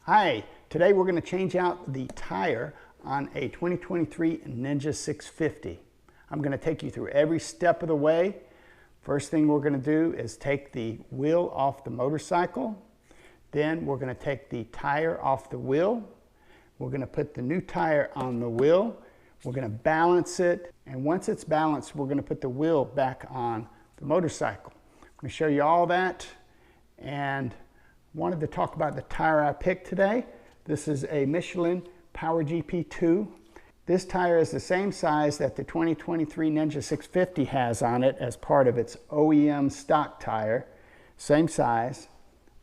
Hi, today we're going to change out the tire on a 2023 Ninja 650. I'm going to take you through every step of the way. First thing we're going to do is take the wheel off the motorcycle. Then we're going to take the tire off the wheel. We're going to put the new tire on the wheel. We're going to balance it, and once it's balanced, we're going to put the wheel back on the motorcycle. I'm going to show you all that, and wanted to talk about the tire I picked today. This is a Michelin Power GP2. This tire is the same size that the 2023 Ninja 650 has on it as part of its OEM stock tire. Same size,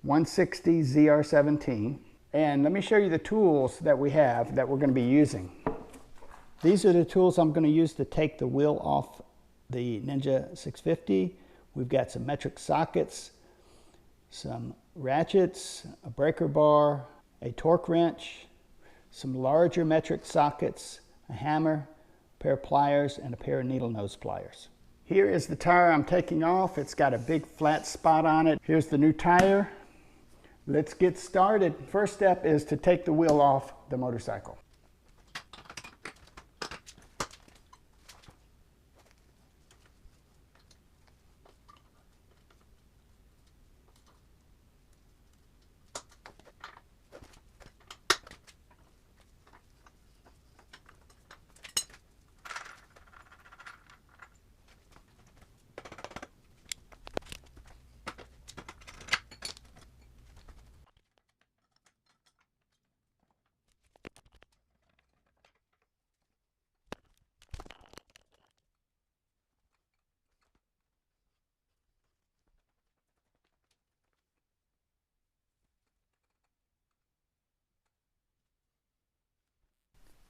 160 ZR17. And let me show you the tools that we have that we're going to be using. These are the tools I'm going to use to take the wheel off the Ninja 650. We've got some metric sockets, some ratchets, a breaker bar, a torque wrench, some larger metric sockets, a hammer, a pair of pliers, and a pair of needle nose pliers. Here is the tire I'm taking off. It's got a big flat spot on it. Here's the new tire. Let's get started. First step is to take the wheel off the motorcycle.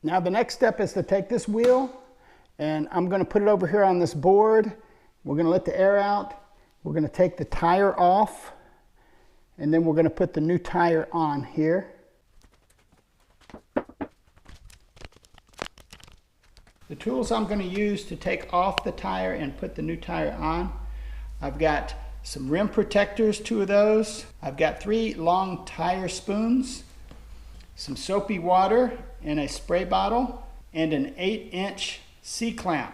Now the next step is to take this wheel, and I'm going to put it over here on this board. We're going to let the air out. We're going to take the tire off, and then we're going to put the new tire on here. The tools I'm going to use to take off the tire and put the new tire on, I've got some rim protectors, 2 of those. I've got 3 long tire spoons, some soapy water in a spray bottle, and an 8-inch C-clamp.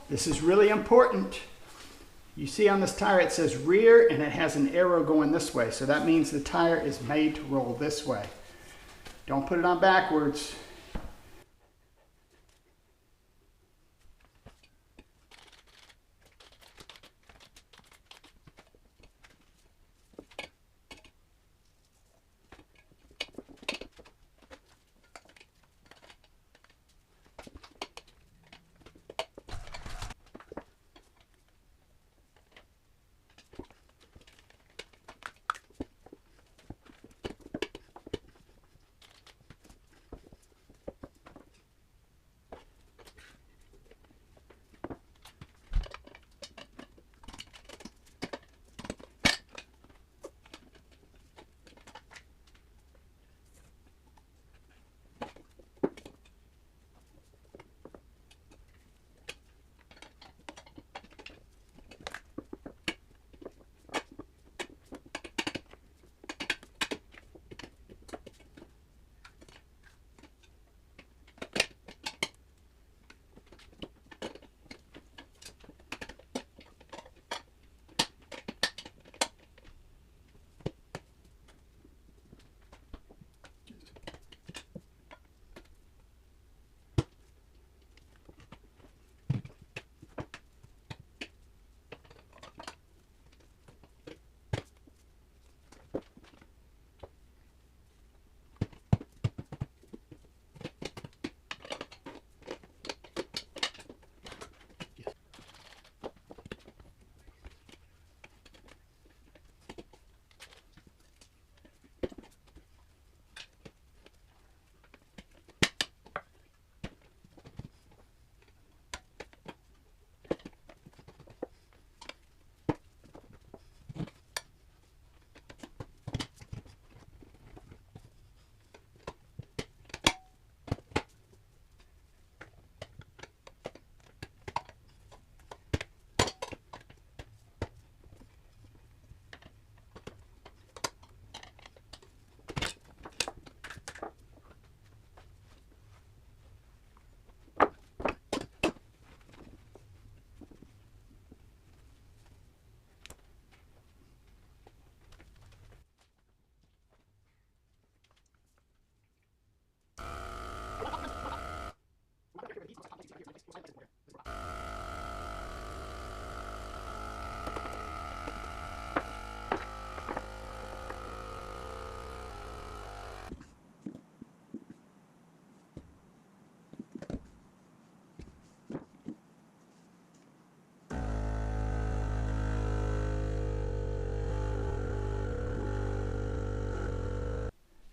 This is really important. You see on this tire it says rear and it has an arrow going this way. So that means the tire is made to roll this way. Don't put it on backwards.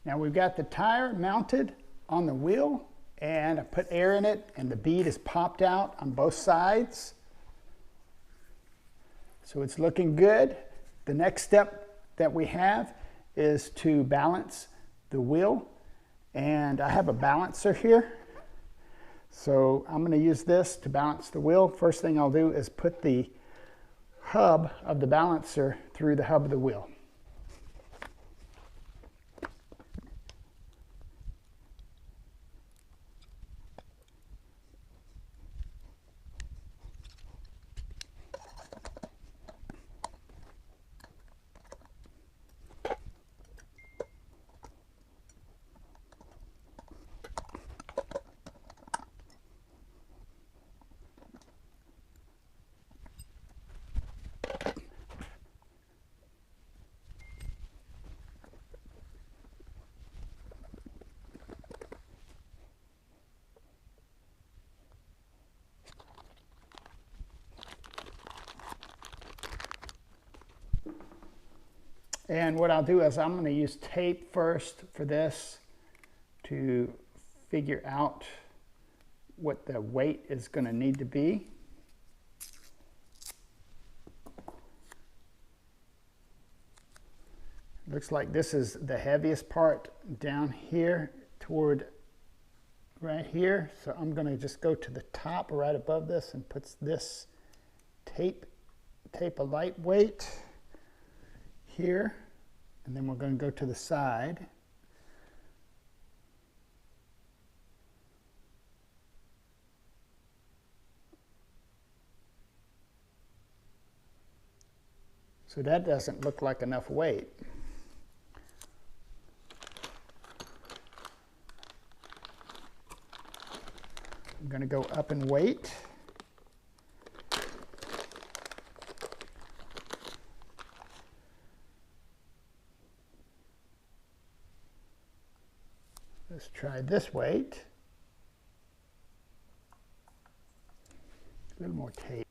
Now we've got the tire mounted on the wheel, and I put air in it and the bead is popped out on both sides. So it's looking good. The next step that we have is to balance the wheel, and I have a balancer here. So I'm going to use this to balance the wheel. First thing I'll do is put the hub of the balancer through the hub of the wheel. And what I'll do is I'm going to use tape first for this to figure out what the weight is going to need to be. Looks like this is the heaviest part down here toward right here. So I'm going to just go to the top right above this and put this tape a lightweight here, and then we're going to go to the side. So that doesn't look like enough weight. I'm going to go up in weight. Let's try this weight. A little more tape.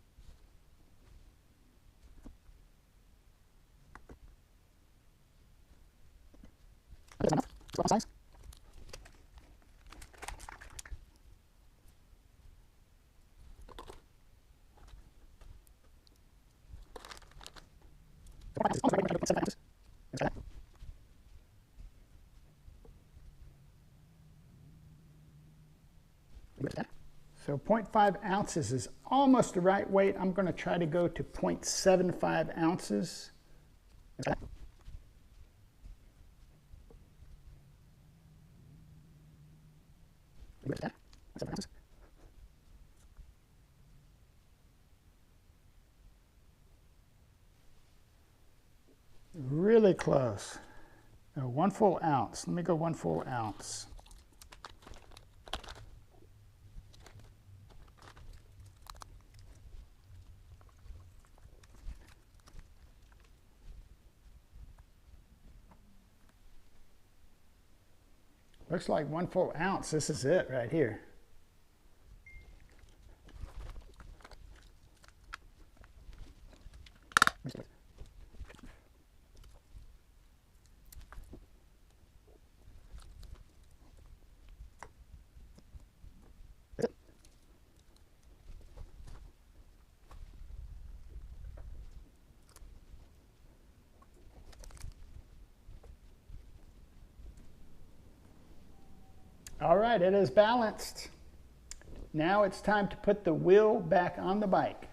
Size. So 0.5 ounces is almost the right weight. I'm going to try to go to 0.75 ounces. Really close. No, 1 full ounce. Let me go 1 full ounce. Looks like 1 full ounce. This is it right here. All right, it is balanced. Now it's time to put the wheel back on the bike.